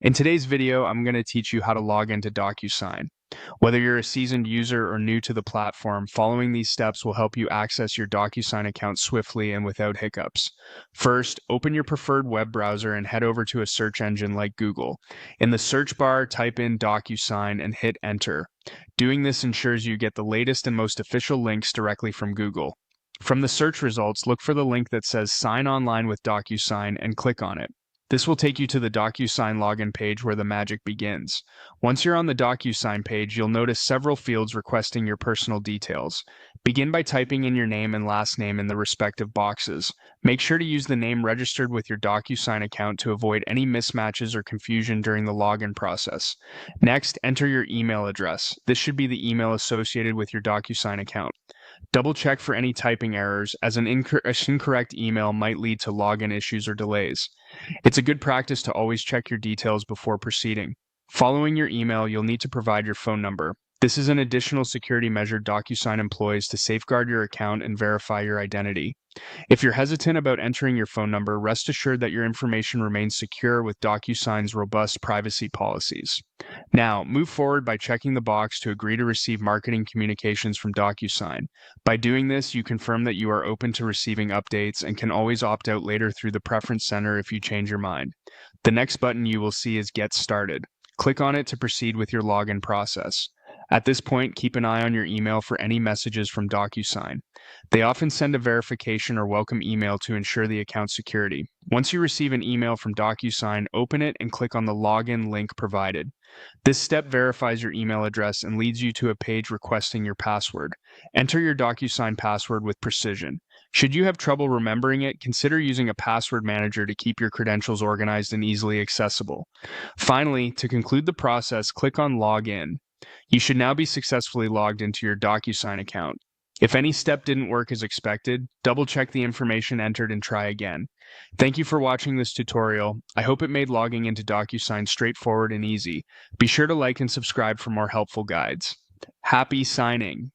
In today's video, I'm going to teach you how to log into Docusign. Whether you're a seasoned user or new to the platform, following these steps will help you access your Docusign account swiftly and without hiccups. First, open your preferred web browser and head over to a search engine like Google. In the search bar, type in Docusign and hit enter. Doing this ensures you get the latest and most official links directly from Google. From the search results, look for the link that says Sign Online with Docusign and click on it. This will take you to the Docusign login page where the magic begins. Once you're on the Docusign page, you'll notice several fields requesting your personal details. Begin by typing in your name and last name in the respective boxes. Make sure to use the name registered with your Docusign account to avoid any mismatches or confusion during the login process. Next, enter your email address. This should be the email associated with your Docusign account. Double check for any typing errors, as an incorrect email might lead to login issues or delays. It's a good practice to always check your details before proceeding. Following your email, you'll need to provide your phone number. This is an additional security measure Docusign employs to safeguard your account and verify your identity. If you're hesitant about entering your phone number, rest assured that your information remains secure with Docusign's robust privacy policies. Now, move forward by checking the box to agree to receive marketing communications from Docusign. By doing this, you confirm that you are open to receiving updates and can always opt out later through the Preference Center if you change your mind. The next button you will see is Get Started. Click on it to proceed with your login process. At this point, keep an eye on your email for any messages from Docusign. They often send a verification or welcome email to ensure the account security. Once you receive an email from Docusign, open it and click on the login link provided. This step verifies your email address and leads you to a page requesting your password. Enter your Docusign password with precision. Should you have trouble remembering it, consider using a password manager to keep your credentials organized and easily accessible. Finally, to conclude the process, click on Login. You should now be successfully logged into your Docusign account. If any step didn't work as expected, double-check the information entered and try again. Thank you for watching this tutorial. I hope it made logging into Docusign straightforward and easy. Be sure to like and subscribe for more helpful guides. Happy signing!